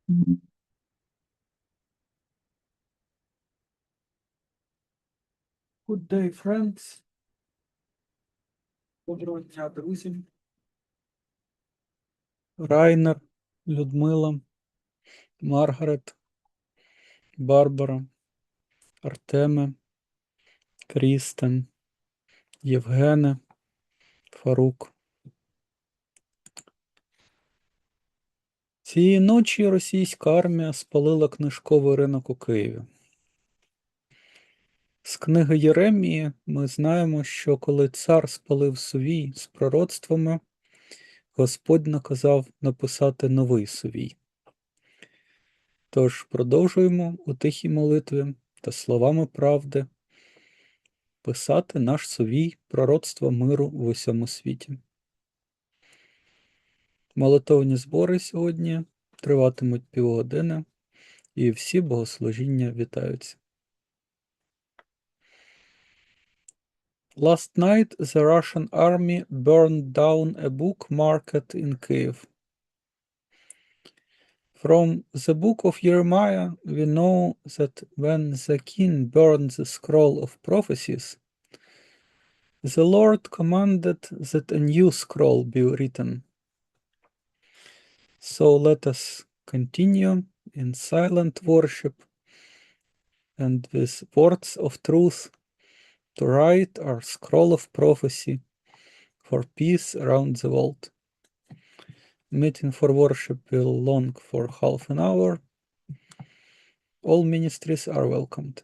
Good day, friends. Доброго дня, друзі. Райнер, Людмила, Маргарет, Барбара, Артеме, Крістен, Євгене, Фарук. Цієї ночі російська армія спалила книжковий ринок у Києві. З книги Єремії ми знаємо, що коли цар спалив сувій з пророцтвами, Господь наказав написати новий сувій. Тож продовжуємо у тихій молитві та словами правди писати наш сувій пророцтва миру в усьому світі. Молитовні збори сьогодні триватимуть півгодини, і всі богослужіння вітаються. Last night the Russian army burned down a book market in Kyiv. From the book of Єремія we know that when the king burned the scroll of prophecies, the Lord commanded that a new scroll be written. So let us continue in silent worship and with words of truth to write our scroll of prophecy for peace around the world. Meeting for worship will long for half an hour. All ministries are welcomed.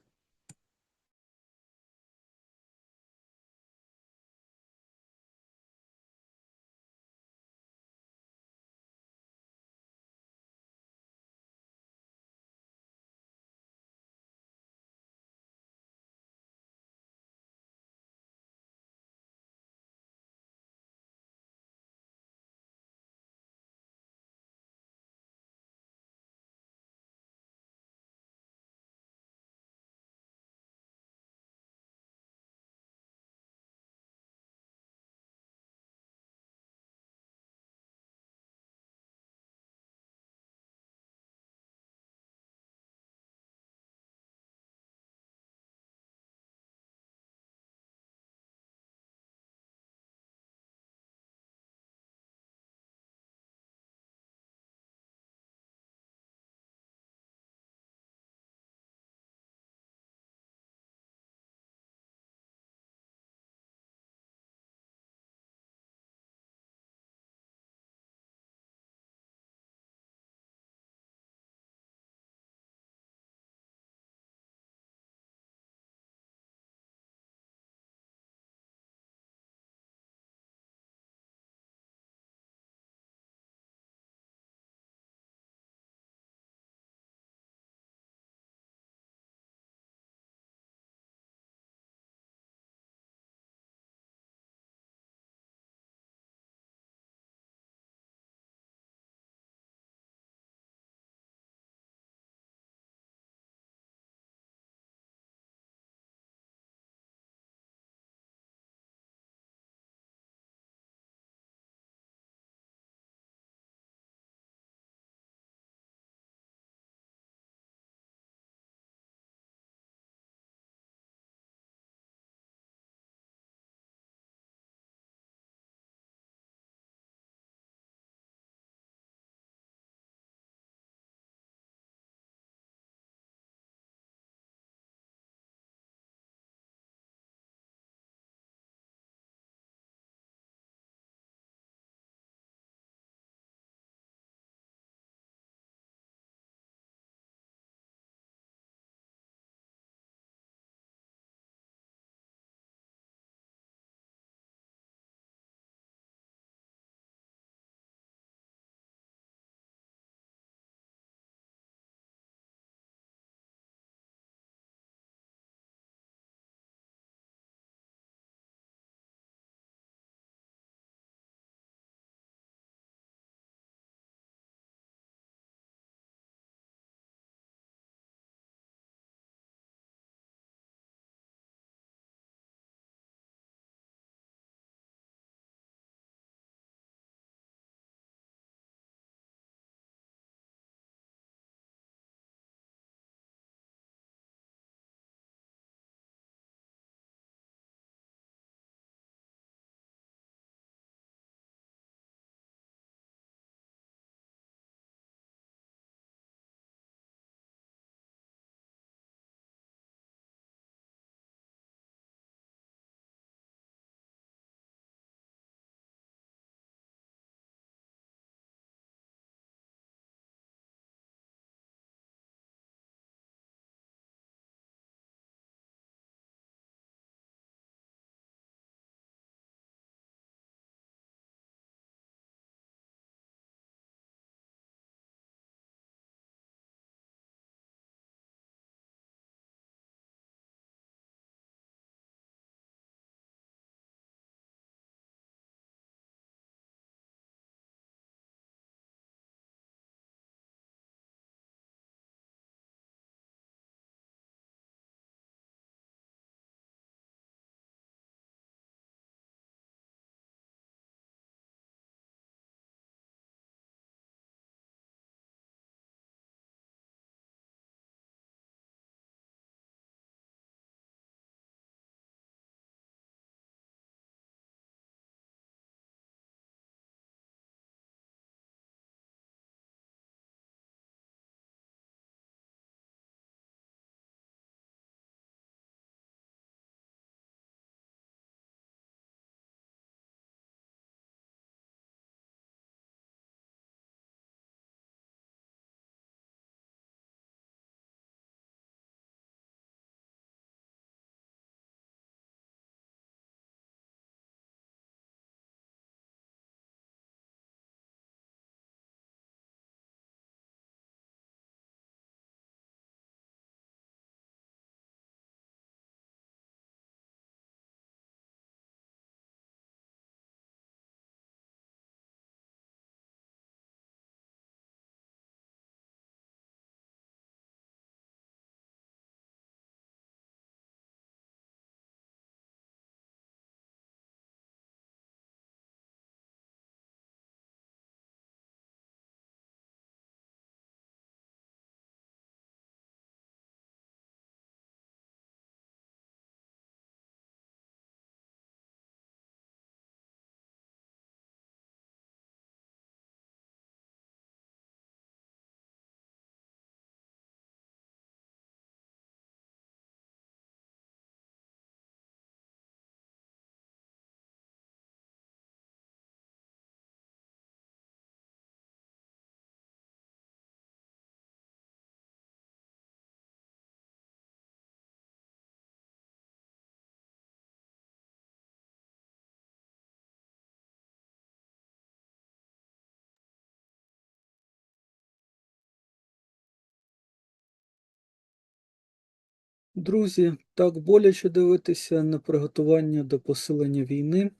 Друзі, так боляче дивитися на приготування до посилення війни,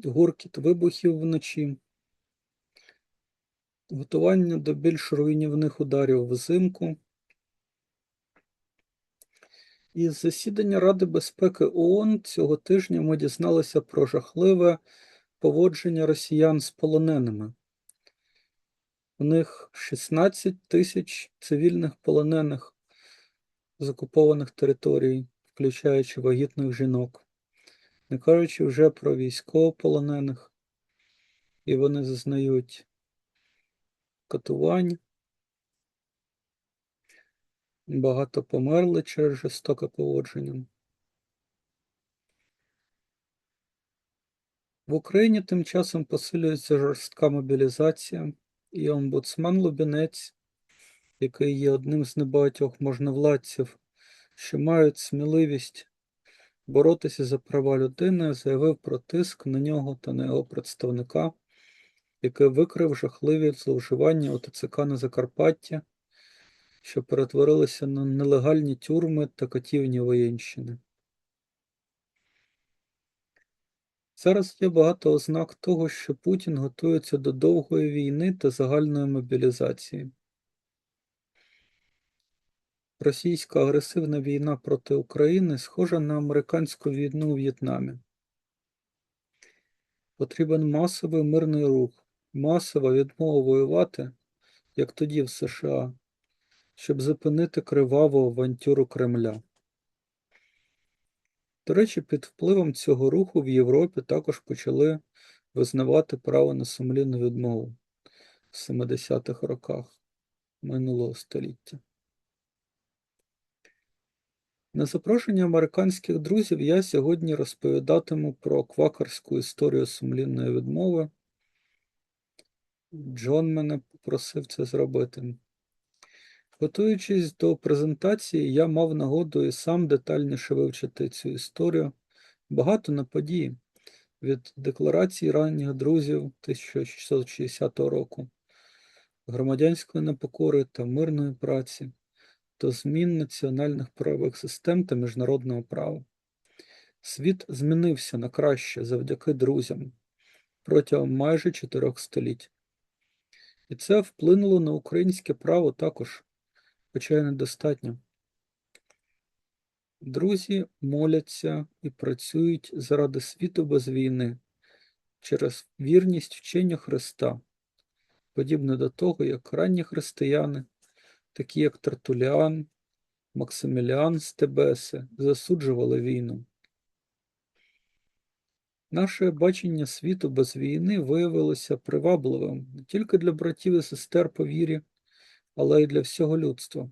гуркіт вибухів вночі, готування до більш руйнівних ударів взимку. Із засідання Ради безпеки ООН цього тижня ми дізналися про жахливе поводження росіян з полоненими. У них 16 тисяч цивільних полонених з окупованих територій, включаючи вагітних жінок, не кажучи вже про військовополонених, і вони зазнають катувань, багато померли через жорстоке поводження. В Україні тим часом посилюється жорстка мобілізація, і омбудсман Лубінець, який є одним з небагатьох можновладців, що мають сміливість боротися за права людини, заявив про тиск на нього та на його представника, який викрив жахливі зловживання у ТЦК на Закарпатті, що перетворилися на нелегальні тюрми та катівні воєнщини. Зараз є багато ознак того, що Путін готується до довгої війни та загальної мобілізації. Російська агресивна війна проти України схожа на американську війну у В'єтнамі. Потрібен масовий мирний рух, масова відмова воювати, як тоді в США, щоб зупинити криваву авантюру Кремля. До речі, під впливом цього руху в Європі також почали визнавати право на сумлінну відмову в 70-х роках минулого століття. На запрошення американських друзів я сьогодні розповідатиму про квакерську історію сумлінної відмови. Джон мене попросив це зробити. Готуючись до презентації, я мав нагоду і сам детальніше вивчити цю історію. Багато на події, від декларації ранніх друзів 1660 року, громадянської непокори та мирної праці, до змін національних правових систем та міжнародного права. Світ змінився на краще завдяки друзям протягом майже 4 століть. І це вплинуло на українське право також, хоча й недостатньо. Друзі моляться і працюють заради світу без війни, через вірність вченню Христа, подібно до того, як ранні християни, такі як Тертуліан, Максиміліан з Тебеси, засуджували війну. Наше бачення світу без війни виявилося привабливим не тільки для братів і сестер по вірі, але й для всього людства.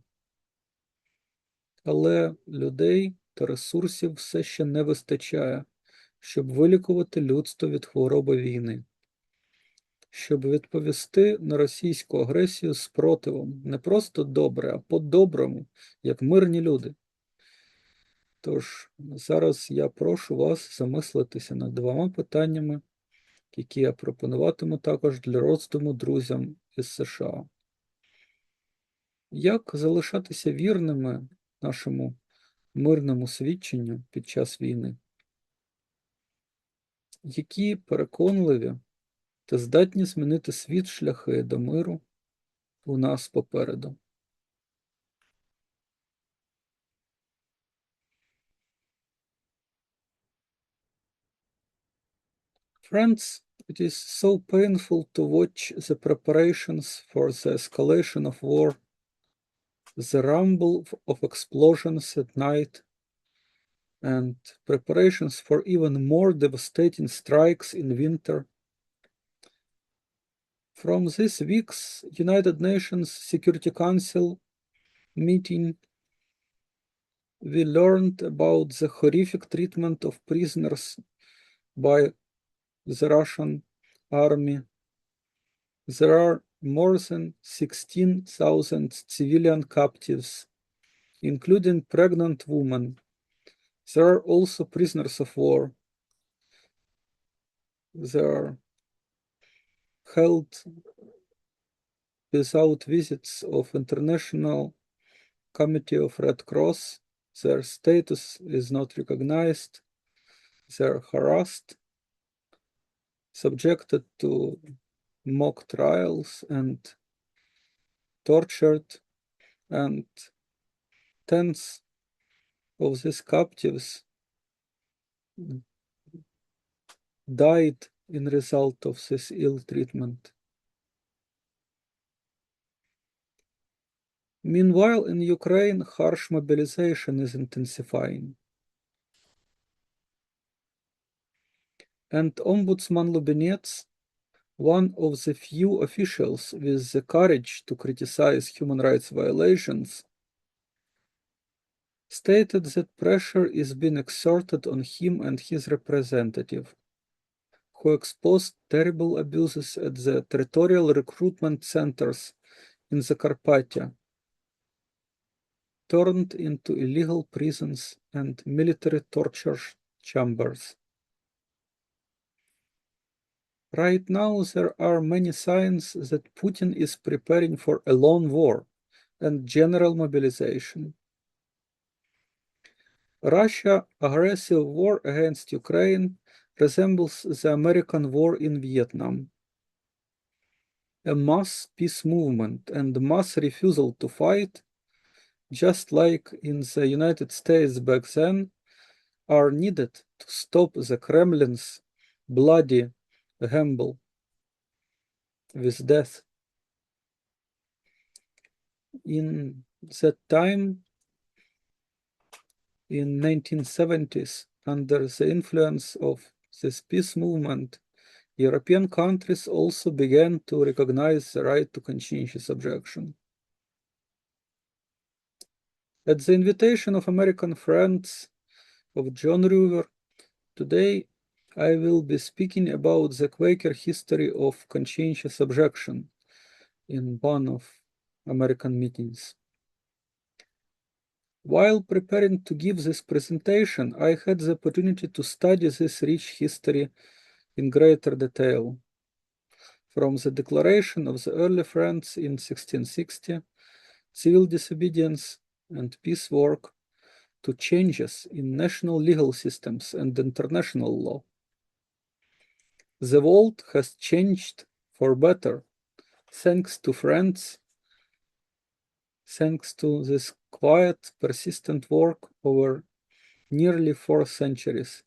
Але людей та ресурсів все ще не вистачає, щоб вилікувати людство від хвороби війни, щоб відповісти на російську агресію спротивом не просто добре, а по-доброму, як мирні люди. Тож, зараз я прошу вас замислитися над 2 питаннями, які я пропонуватиму також для роздуму друзям із США. Як залишатися вірними нашому мирному свідченню під час війни? Які переконливі та здатні змінити світ шляхи до миру у нас попереду? Friends, it is so painful to watch the preparations for the escalation of war, the rumble of explosions at night, and preparations for even more devastating strikes in winter. From this week's United Nations Security Council meeting, we learned about the horrific treatment of prisoners by the Russian army. There are more than 16,000 civilian captives, including pregnant women. There are also prisoners of war. They are held without visits of international Committee of Red Cross. Their status is not recognized. They're harassed, subjected to mock trials and tortured, and tens of these captives died in result of this ill treatment. Meanwhile, in Ukraine, harsh mobilization is intensifying. And Ombudsman Lubinets, one of the few officials with the courage to criticize human rights violations, stated that pressure is being exerted on him and his representative, who exposed terrible abuses at the territorial recruitment centers in the Carpathia, turned into illegal prisons and military torture chambers. Right now, there are many signs that Putin is preparing for a lone war and general mobilization. Russia's aggressive war against Ukraine resembles the American war in Vietnam. A mass peace movement and mass refusal to fight, just like in the United States back then, are needed to stop the Kremlin's bloody gamble with death. In that time, in 1970s, under the influence of this peace movement, European countries also began to recognize the right to conscientious objection. At the invitation of American friends of John River, today I will be speaking about the Quaker history of conscientious objection in one of American meetings. While preparing to give this presentation, I had the opportunity to study this rich history in greater detail. From the declaration of the early Friends in 1660, civil disobedience and peace work, to changes in national legal systems and international law. The world has changed for better, thanks to Friends, thanks to this quiet, persistent work over nearly 4 centuries.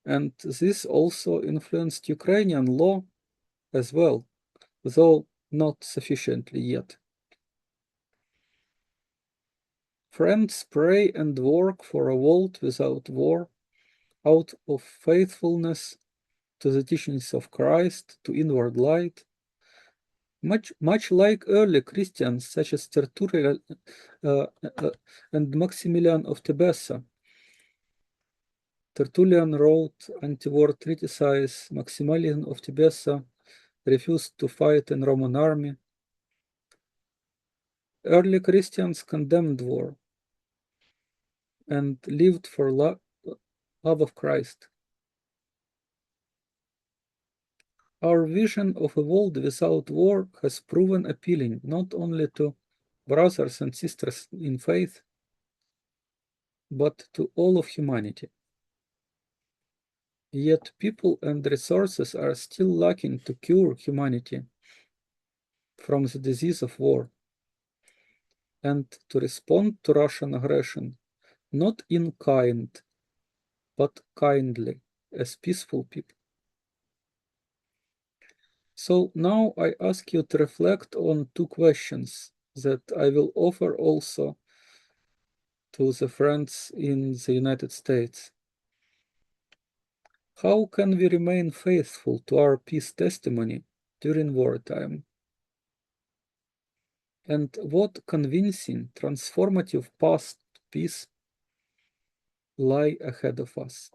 And this also influenced Ukrainian law as well, though not sufficiently yet. Friends pray and work for a world without war, out of faithfulness to the teachings of Christ, to inward light, much like early Christians such as Tertullian and Maximilian of Tebessa. Tertullian wrote anti-war treatises. Maximilian of Tebessa refused to fight in Roman army. Early Christians condemned war and lived for love of Christ. Our vision of a world without war has proven appealing not only to brothers and sisters in faith, but to all of humanity. Yet people and resources are still lacking to cure humanity from the disease of war and to respond to Russian aggression, not in kind, but kindly, as peaceful people. So now I ask you to reflect on 2 questions that I will offer also to the friends in the United States. How can we remain faithful to our peace testimony during wartime? And what convincing, transformative path to peace lie ahead of us?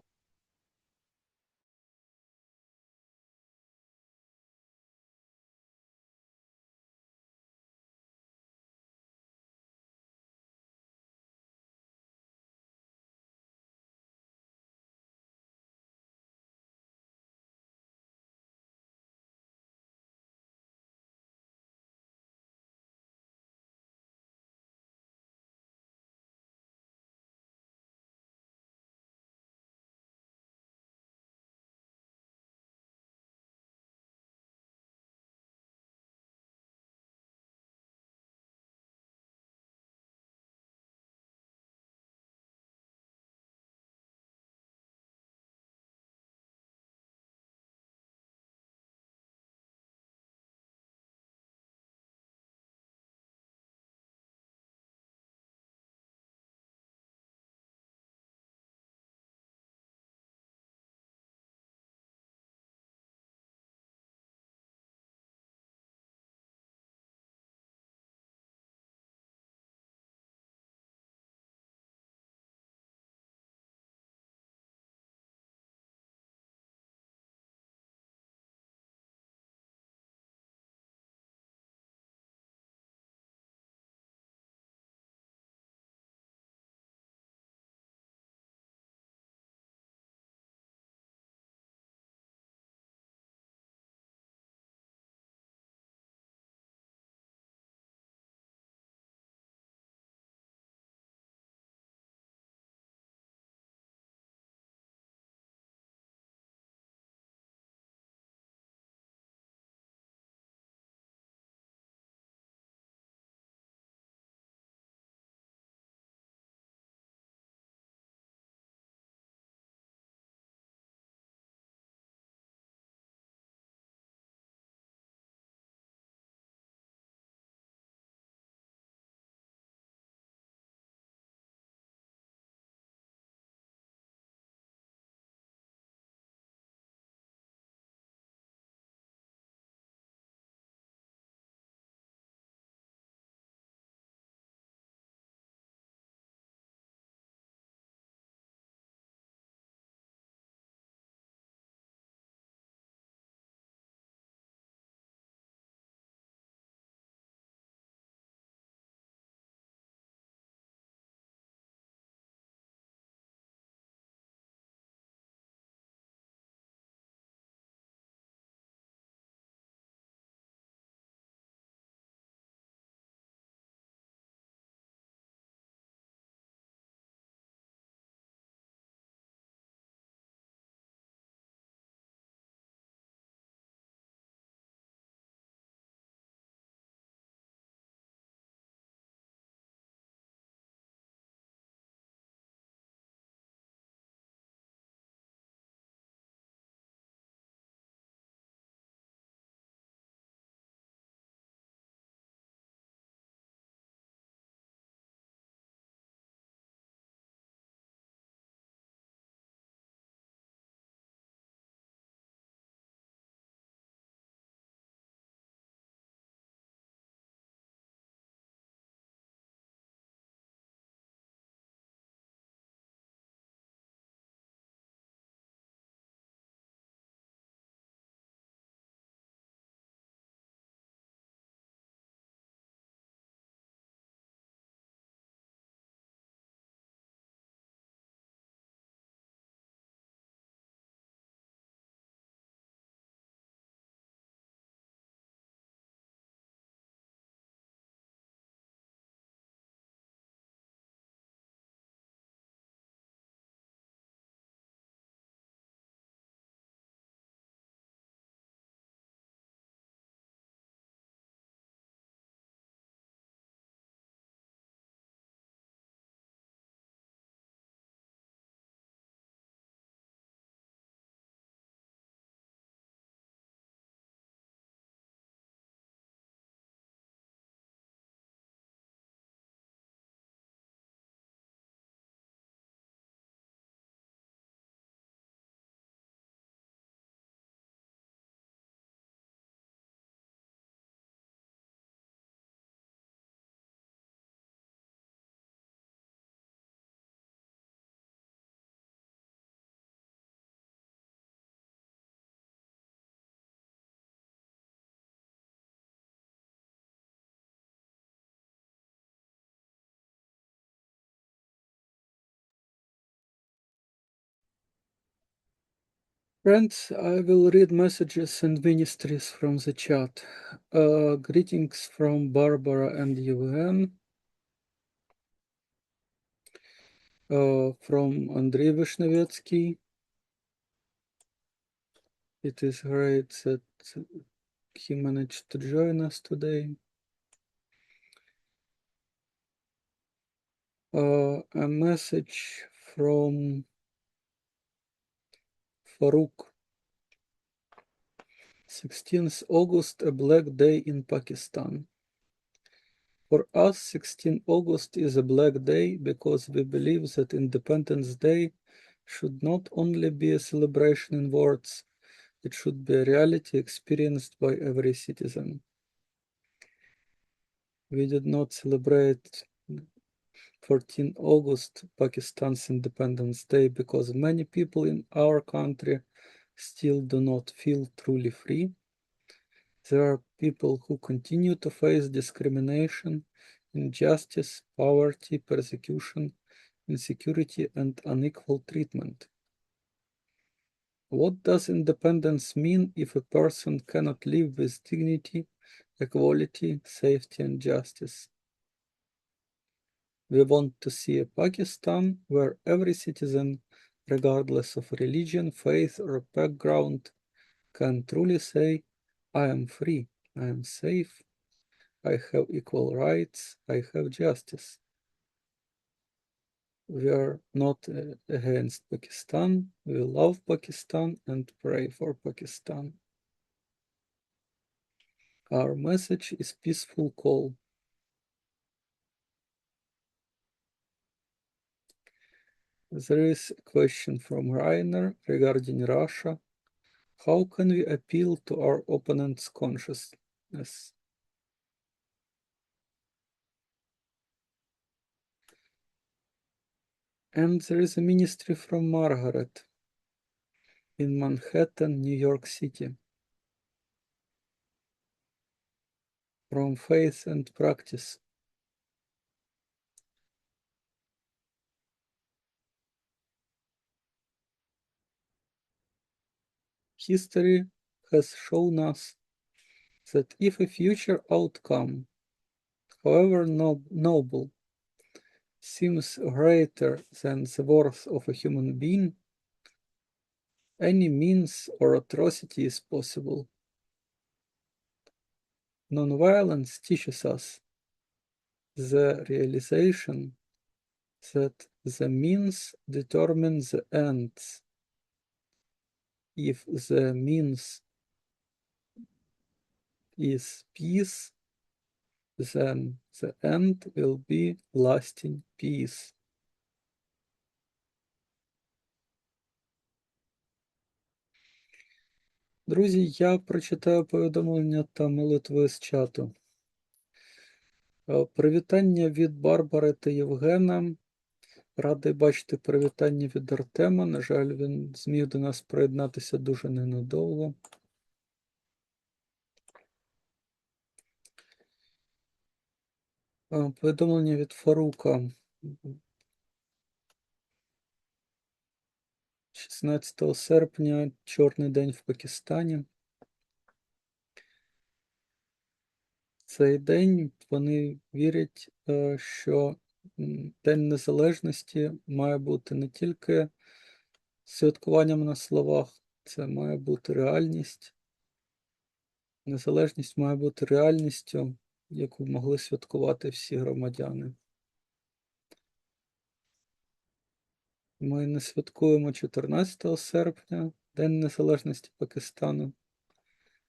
Friends, I will read messages and ministries from the chat. Greetings from Barbara and Yevgen. From Andrei Vishnevetsky. It is great that he managed to join us today. A message from Farouk. 16th August, a black day in Pakistan. For us, 16 August is a black day because we believe that Independence Day should not only be a celebration in words, it should be a reality experienced by every citizen. We did not celebrate 14 August, Pakistan's Independence Day, because many people in our country still do not feel truly free. There are people who continue to face discrimination, injustice, poverty, persecution, insecurity, and unequal treatment. What does independence mean if a person cannot live with dignity, equality, safety, and justice? We want to see a Pakistan where every citizen, regardless of religion, faith, or background, can truly say, I am free, I am safe, I have equal rights, I have justice. We are not against Pakistan, we love Pakistan and pray for Pakistan. Our message is peaceful call. There is a question from Rainer regarding Russia. How can we appeal to our opponent's consciousness? And there is a ministry from Margaret in Manhattan, New York City. From faith and practice. History has shown us that if a future outcome, however noble, seems greater than the worth of a human being, any means or atrocity is possible. Nonviolence teaches us the realization that the means determine the ends. If the means is peace, then the end will be lasting peace. Друзі, я прочитаю повідомлення та молитви з чату. Привітання від Барбари та Євгена. Радий бачити привітання від Артема. На жаль, він зміг до нас приєднатися дуже ненадовго. Повідомлення від Фарука. 16 серпня, чорний день в Пакистані. Цей день вони вірять, що День Незалежності має бути не тільки святкуванням на словах, це має бути реальність. Незалежність має бути реальністю, яку могли святкувати всі громадяни. Ми не святкуємо 14 серпня, День Незалежності Пакистану,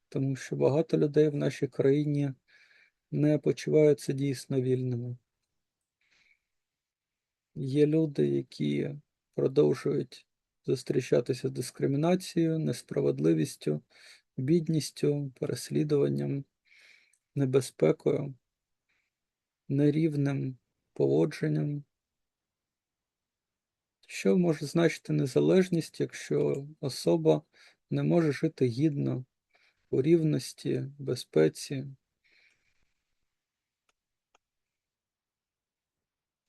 тому що багато людей в нашій країні не почуваються дійсно вільними. Є люди, які продовжують зустрічатися з дискримінацією, несправедливістю, бідністю, переслідуванням, небезпекою, нерівним поводженням. Що може значити незалежність, якщо особа не може жити гідно, у рівності, безпеці,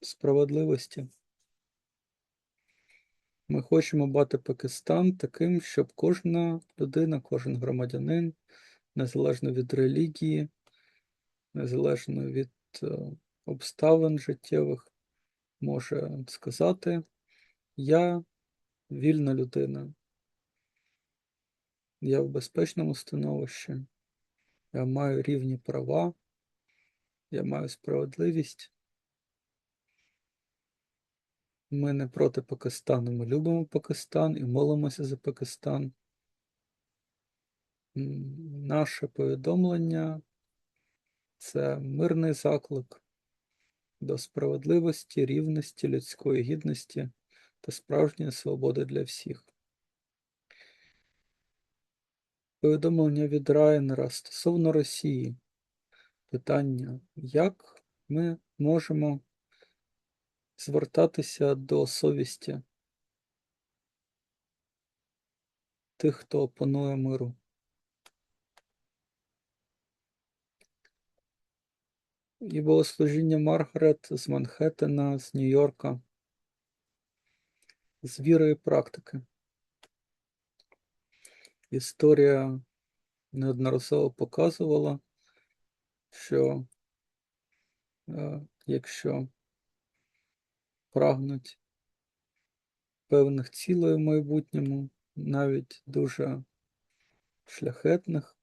справедливості? Ми хочемо бачити Пакистан таким, щоб кожна людина, кожен громадянин, незалежно від релігії, незалежно від обставин життєвих, може сказати: я вільна людина, я в безпечному становищі, я маю рівні права, я маю справедливість. Ми не проти Пакистану, ми любимо Пакистан і молимося за Пакистан. Наше повідомлення – це мирний заклик до справедливості, рівності, людської гідності та справжньої свободи для всіх. Повідомлення від Райнера стосовно Росії. Питання: як ми можемо звертатися до совісті тих, хто опонує миру? І богослужіння Маргарет з Манхеттена, з Нью-Йорка, з віри і практики. Історія неодноразово показувала, що якщо прагнуть певних цілей в майбутньому, навіть дуже шляхетних,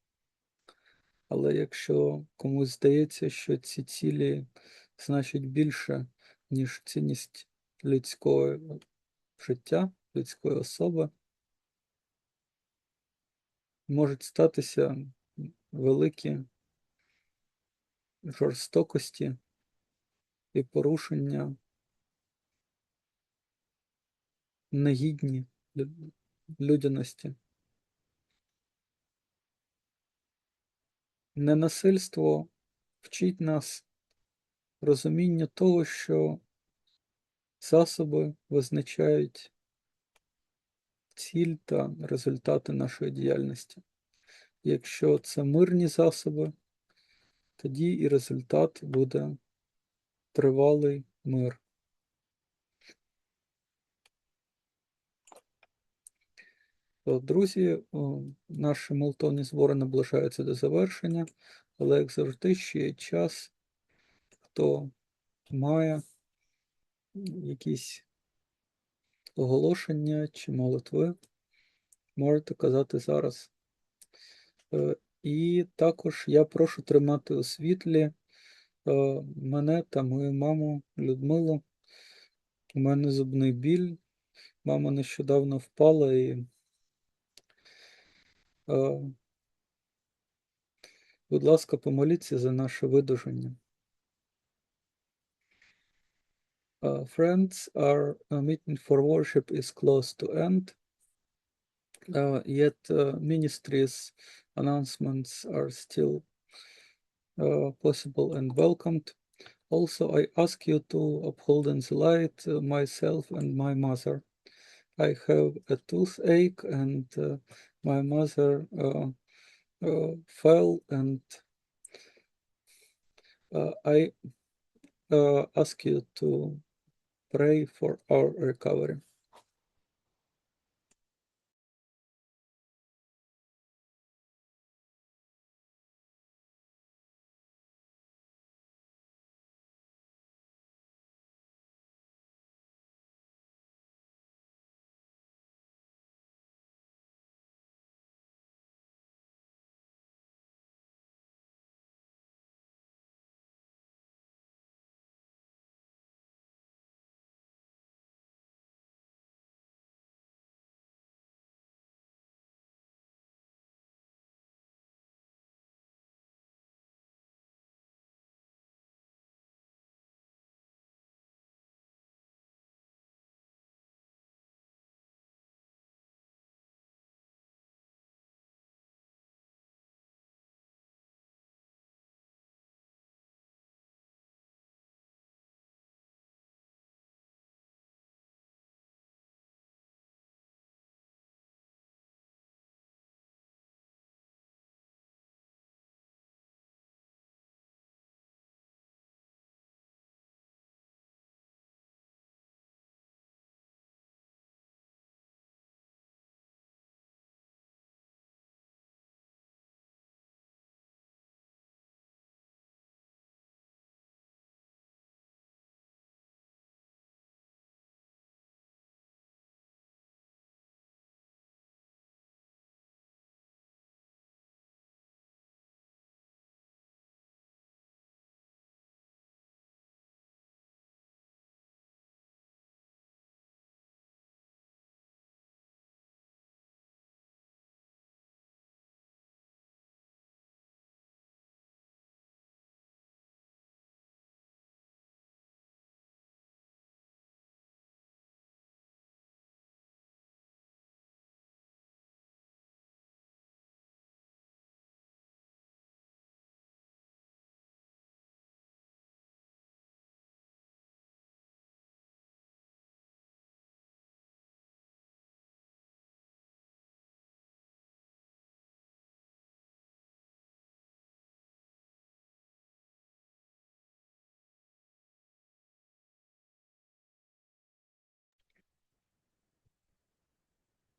але якщо комусь здається, що ці цілі значить більше, ніж цінність людського життя, людської особи, можуть статися великі жорстокості і порушення негідні людяності. Ненасильство вчить нас розумінню того, що засоби визначають ціль та результати нашої діяльності. Якщо це мирні засоби, тоді і результат буде тривалий мир. Друзі, наші молитовні збори наближаються до завершення, але, як завжди, ще є час, хто має якісь оголошення чи молитви, можете казати зараз. І також я прошу тримати у світлі мене та мою маму Людмилу. У мене зубний біль, мама нещодавно впала і, будь ласка, помоліться за наше видужання. Friends, our meeting for worship is close to end, yet ministries announcements are still possible and welcomed. Also, I ask you to uphold in the light myself and my mother. I have a toothache and my mother fell, and I ask you to pray for our recovery.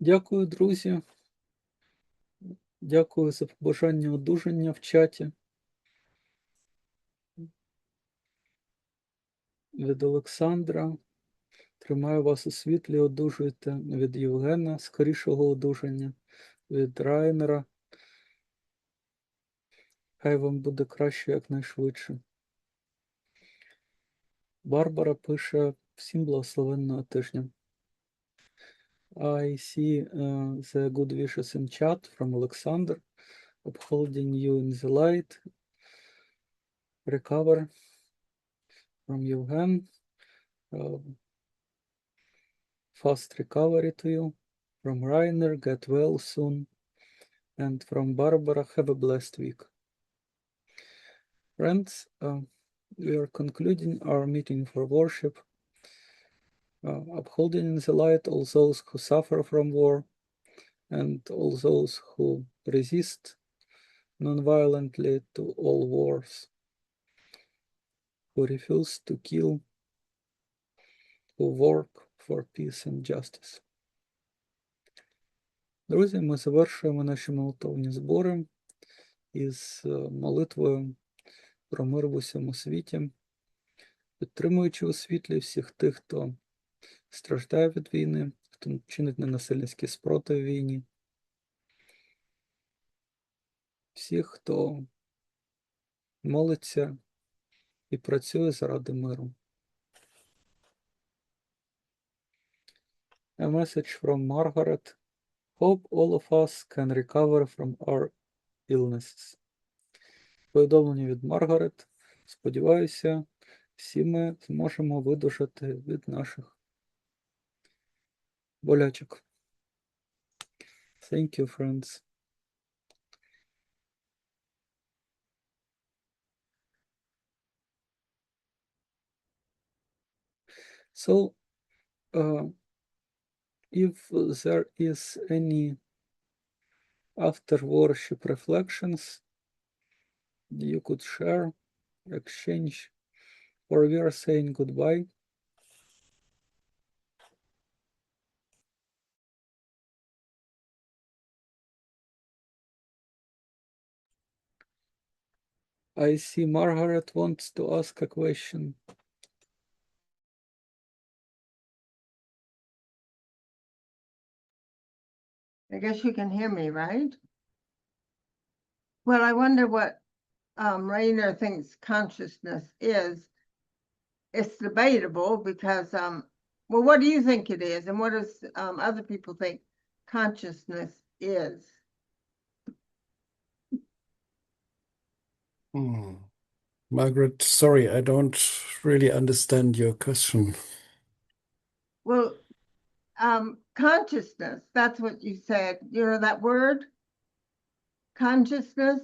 Дякую, друзі. Дякую за побажання одужання в чаті. Від Олександра. Тримаю вас у світлі, одужуйте. Від Євгена, скорішого одужання. Від Райнера. Хай вам буде краще якнайшвидше. Барбара пише: всім благословенного тижня. I see the good wishes in chat from Alexander. Upholding you in the light. Recover from Yevgen. Fast recovery to you. From Rainer, get well soon. And from Barbara, have a blessed week. Friends, we are concluding our meeting for worship. Upholding in the light all those who suffer from war and all those who resist non-violently to all wars, who refuse to kill, who work for peace and justice. Друзі, ми завершуємо наші молитовні збори із молитвою про мир в усьому світі, підтримуючи у світлі всіх тих, хто страждає від війни, хто чинить ненасильницький спротив війні, всіх, хто молиться і працює заради миру. A message from Margaret. Hope all of us can recover from our illnesses. Повідомлення від Маргарет. Сподіваюся, всі ми зможемо видужати від наших болячок. Thank you, friends. So, if there is any after worship reflections you could share, exchange, or we are saying goodbye. I see Margaret wants to ask a question. I guess you can hear me, right? Well, I wonder what Rainer thinks consciousness is. It's debatable because, well, what do you think it is? And what does other people think consciousness is? Margaret, sorry, I don't really understand your question. Well, consciousness, that's what you said. You know that word? Consciousness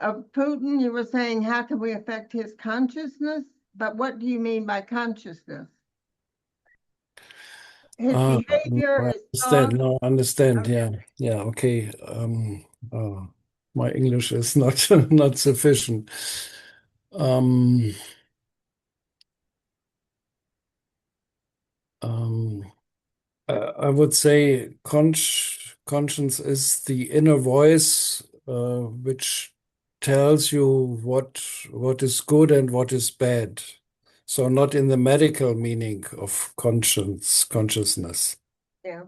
of Putin, you were saying, how can we affect his consciousness? But what do you mean by consciousness? His behavior I is understand. thought. No, I understand. Okay. Yeah, okay. My English is not not sufficient. I would say conscience is the inner voice which tells you what is good and what is bad. So not in the medical meaning of consciousness. Yeah.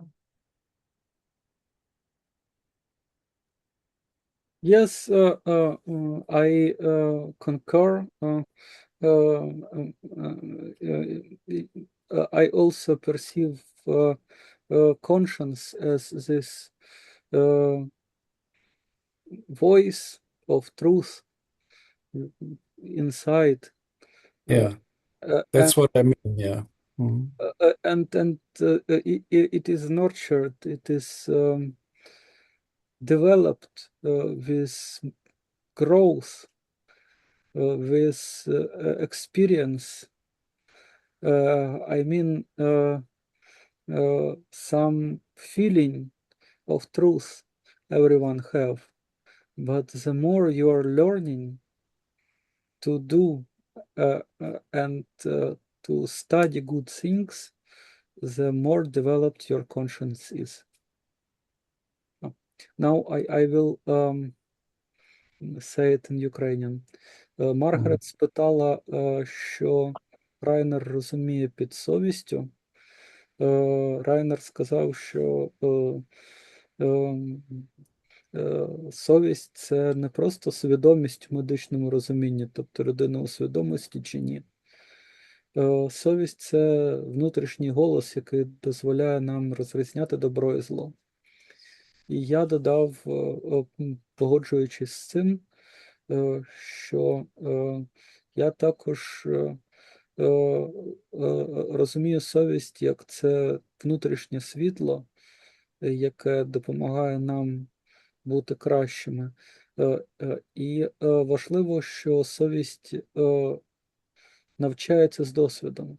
Yes, I concur. I also perceive conscience as this voice of truth inside. Yeah, that's what I mean. Yeah. And it is nurtured. It is developed with growth, with experience. I mean, some feeling of truth everyone have, but the more you are learning to do and to study good things, the more developed your conscience is. Now I will say it in Ukrainian. Маргарет спитала, що Райнер розуміє під совістю. Райнер сказав, що совість – це не просто свідомість в медичному розумінні, тобто людина у свідомості чи ні. Совість – це внутрішній голос, який дозволяє нам розрізняти добро і зло. І я додав, погоджуючись з цим, що я також розумію совість як це внутрішнє світло, яке допомагає нам бути кращими. І важливо, що совість навчається з досвідом.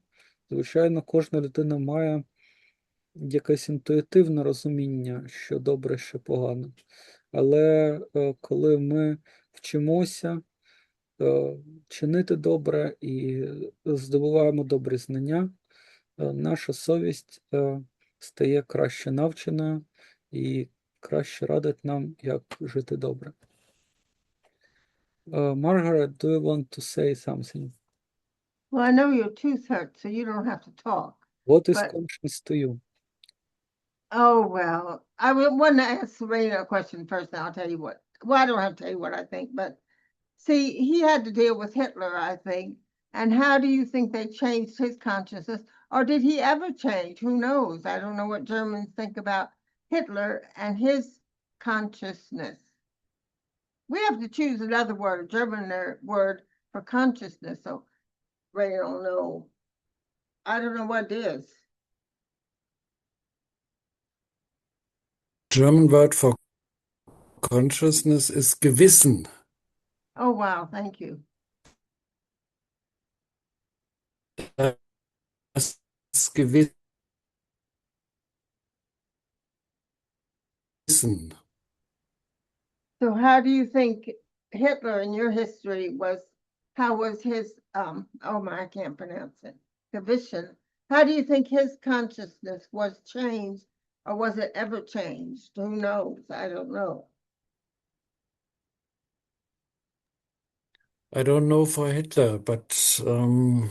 Звичайно, кожна людина має якесь інтуїтивне розуміння, що добре, що погано. Але коли ми вчимося чинити добре і здобуваємо добрі знання, наша совість стає краще навченою і краще радить нам, як жити добре. Margaret, do you want to say something? Well, I know your tooth hurts, so you don't have to talk. What is But- conscience to you? Oh, well, I want to ask Serena a question first, and I'll tell you what. Well, I don't have to tell you what I think, but see, he had to deal with Hitler, I think. And how do you think they changed his consciousness? Or did he ever change? Who knows? I don't know what Germans think about Hitler and his consciousness. We have to choose another word, a German word for consciousness, so Ray don't know. I don't know what it is. German word for consciousness is Gewissen. Oh, wow, thank you. Das Gewissen. So how do you think Hitler in your history was, how was his, oh my, I can't pronounce it, Gewissen. How do you think his consciousness was changed, or was it ever changed? Who knows? I don't know. I don't know for Hitler, but a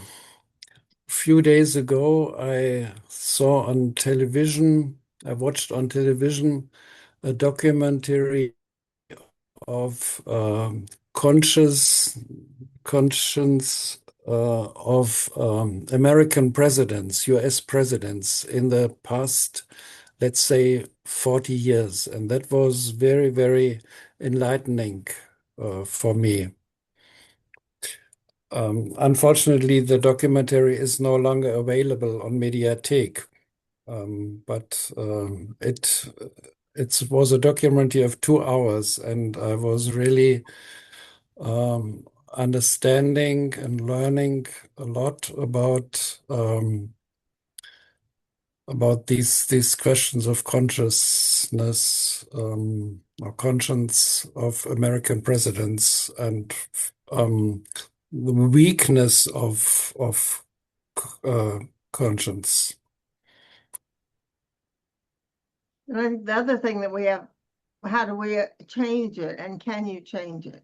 few days ago I saw on television, I watched on television a documentary of conscience of American presidents, US presidents in the past, let's say 40 years. And that was very, very enlightening for me. Unfortunately, the documentary is no longer available on Mediathek, but it was a documentary of 2 hours, and I was really understanding and learning a lot about these questions of consciousness or conscience of American presidents and the weakness of conscience. And I think the other thing that we have, how do we change it, and can you change it?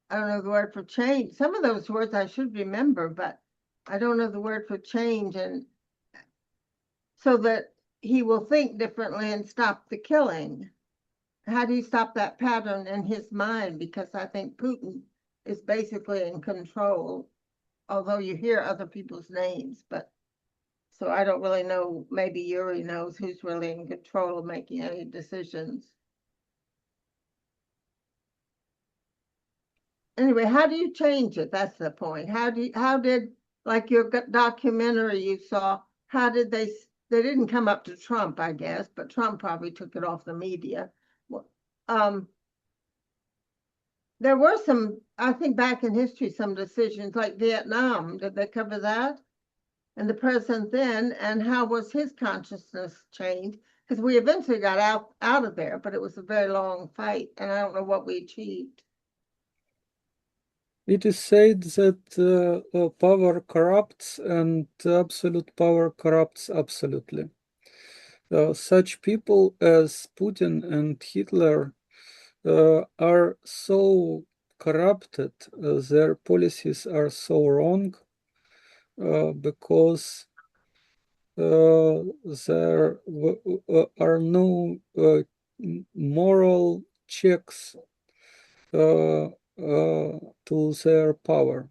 I don't know the word for change. Some of those words I should remember, but I don't know the word for change, and so that he will think differently and stop the killing. How do you stop that pattern in his mind? Because I think Putin is basically in control, although you hear other people's names, but so I don't really know, maybe Yuri knows who's really in control of making any decisions. Anyway, how do you change it? That's the point. How did, like your documentary you saw, how did they didn't come up to Trump, I guess, but Trump probably took it off the media. There were some, I think back in history, some decisions like Vietnam, did they cover that? And the president then, and how was his consciousness changed? Because we eventually got out of there, but it was a very long fight, and I don't know what we achieved. It is said that power corrupts and absolute power corrupts absolutely. Such people as Putin and Hitler are so corrupted, their policies are so wrong, because there are no moral checks to their power.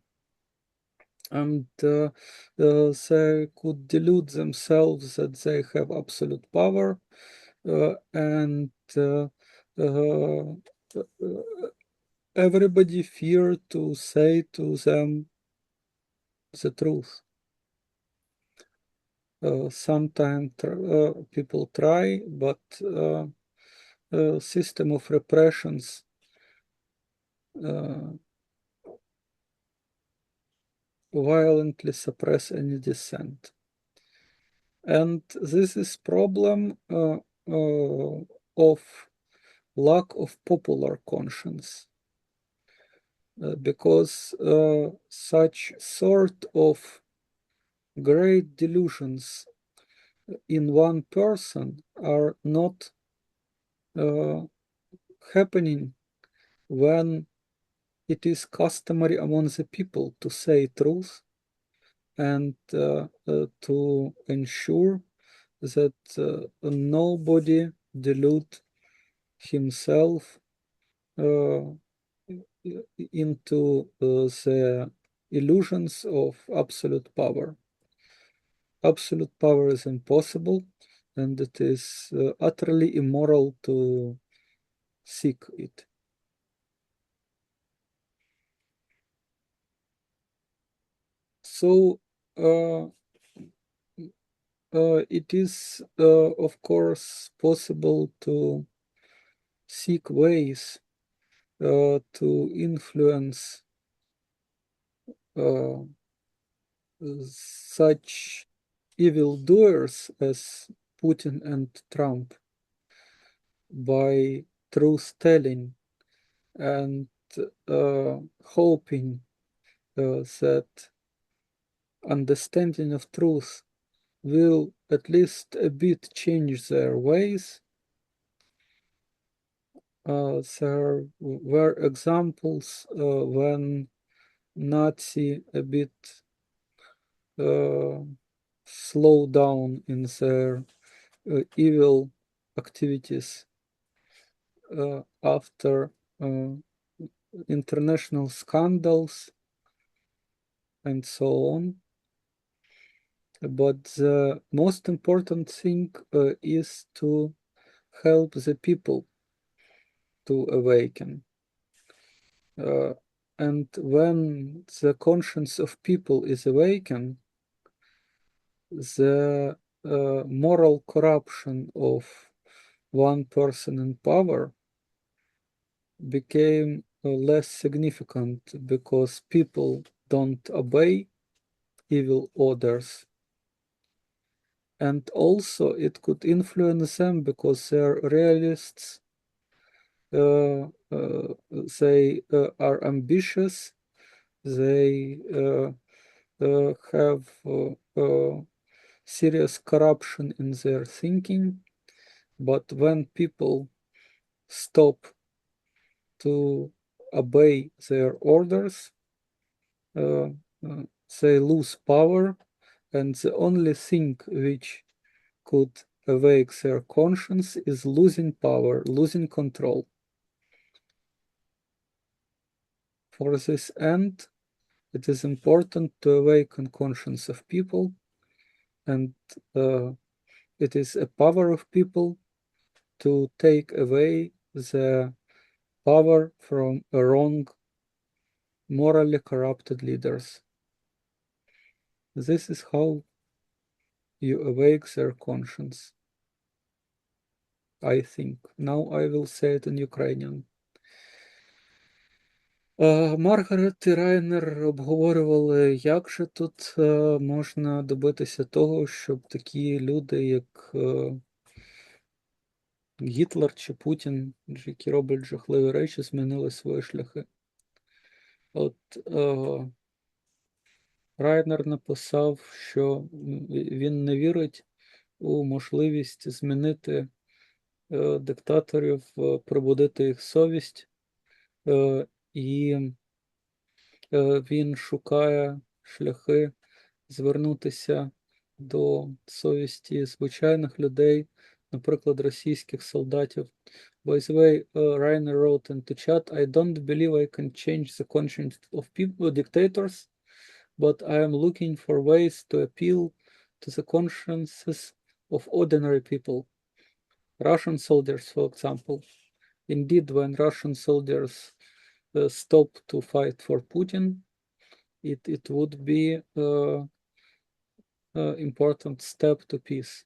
And they could delude themselves that they have absolute power, and everybody fear to say to them the truth. Sometimes people try, but system of repressions violently suppress any dissent. And this is problem of lack of popular conscience, because such sort of great delusions in one person are not happening when it is customary among the people to say truth and to ensure that nobody delude himself into the illusions of absolute power. Absolute power is impossible, and it is utterly immoral to seek it. So it is, of course, possible to seek ways to influence such evildoers as Putin and Trump by truth-telling and hoping that understanding of truth will at least a bit change their ways. There were examples when Nazi a bit slow down in their evil activities after international scandals and so on. But the most important thing is to help the people to awaken. And when the conscience of people is awakened, the moral corruption of one person in power became less significant, because people don't obey evil orders. And also it could influence them because they're realists, they are ambitious, they have serious corruption in their thinking. But when people stop to obey their orders, they lose power, and the only thing which could awake their conscience is losing power, losing control. For this end, it is important to awaken conscience of people, and it is a power of people to take away the power from wrong, morally corrupted leaders. This is how you awake their conscience, I think. Now I will say it in Ukrainian. Маргарет і Райнер обговорювали, як же тут можна добитися того, щоб такі люди, як Гітлер чи Путін, які роблять жахливі речі, змінили свої шляхи. От Райнер написав, що він не вірить, у можливість змінити диктаторів, пробудити їх совість, і він шукає шляхи звернутися до совісті звичайних людей, наприклад, російських солдатів. By the way, Rainer wrote into chat, I don't believe I can change the conscience of people, dictators, but I am looking for ways to appeal to the consciences of ordinary people. Russian soldiers, for example. Indeed, when Russian soldiers stop to fight for Putin, it would be important step to peace.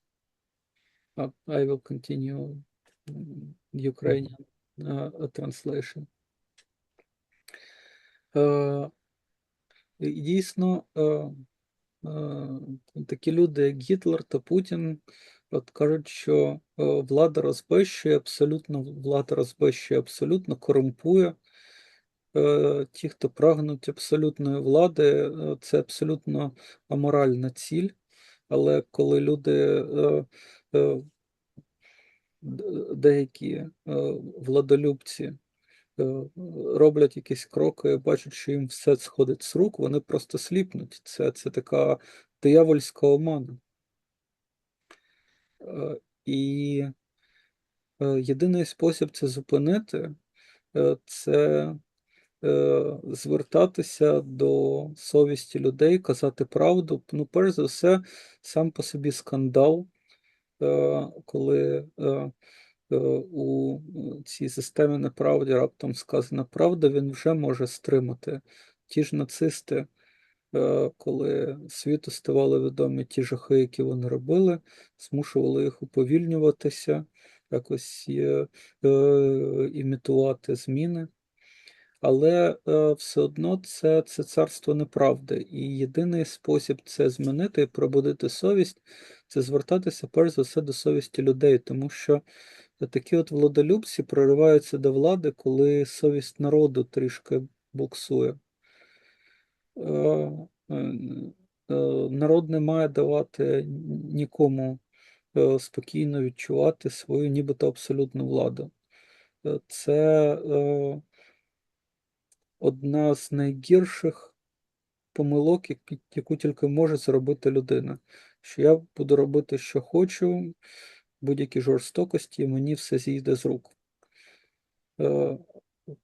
I will continue Ukrainian translation. І дійсно, такі люди, як Гітлер та Путін, от кажуть, що влада розбещує абсолютно, корумпує. Ті, хто прагнуть абсолютної влади, це абсолютно аморальна ціль. Але коли люди, деякі владолюбці, роблять якісь кроки, бачать, що їм все сходить з рук, вони просто сліпнуть. Це така диявольська омана. І єдиний спосіб це зупинити, це звертатися до совісті людей, казати правду. Ну, перш за все, сам по собі скандал, коли у цій системі неправді раптом сказана правда, він вже може стримати. Ті ж нацисти, коли світу ставали відомі ті жахи, які вони робили, змушували їх уповільнюватися, якось імітувати зміни. Але все одно це царство неправди. І єдиний спосіб це змінити і пробудити совість, це звертатися перш за все до совісті людей, тому що такі от владолюбці прориваються до влади, коли совість народу трішки буксує. Народ не має давати нікому спокійно відчувати свою нібито абсолютну владу. Це одна з найгірших помилок, яку тільки може зробити людина. Що я буду робити, що хочу, будь-які жорстокості, мені все зійде з рук.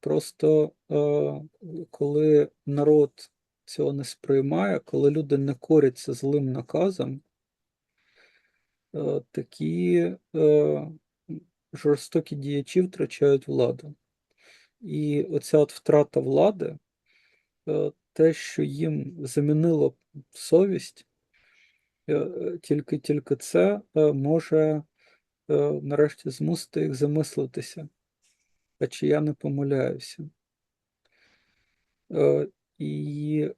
Просто коли народ цього не сприймає, коли люди не коряться злим наказам, такі жорстокі діячі втрачають владу. І оця от втрата влади, те, що їм замінило совість, тільки це може нарешті змусити їх замислитися, а чи я не помиляюся. І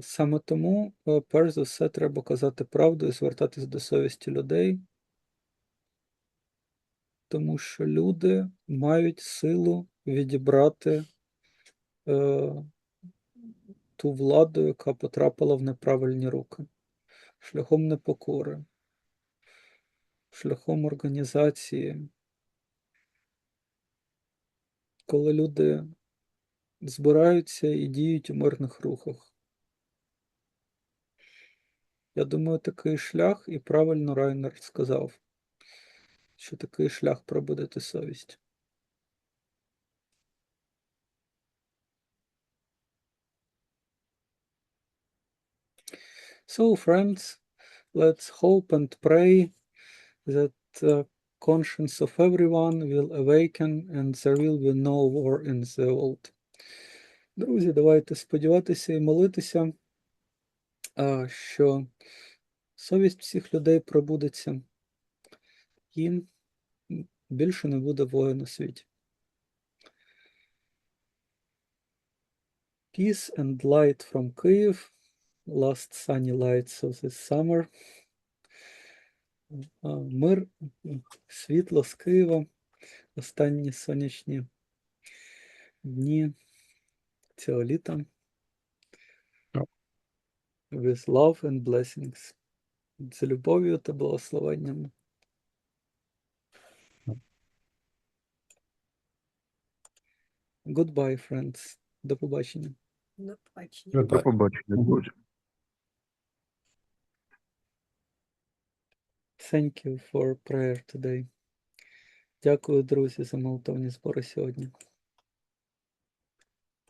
саме тому, перш за все, треба казати правду і звертатись до совісті людей, тому що люди мають силу відібрати ту владу, яка потрапила в неправильні руки, шляхом непокори, шляхом організації, коли люди збираються і діють у мирних рухах. Я думаю, такий шлях, і правильно Райнер сказав, що такий шлях пробудити совість. So, friends, let's hope and pray that the conscience of everyone will awaken and there will be no war in the world. Друзі, давайте сподіватися і молитися, що совість всіх людей пробудеться і більше не буде воїн у світі. Peace and light from Kyiv, last sunny lights of this summer. Мир, світло з Києва, останні сонячні дні цього літа. With love and blessings. з любов'ю та благословенням. Goodbye, friends. До побачення. До побачення. До Goodbye. побачення, друзі. Thank you for prayer today. Дякую, друзі, за молитовні збори сьогодні.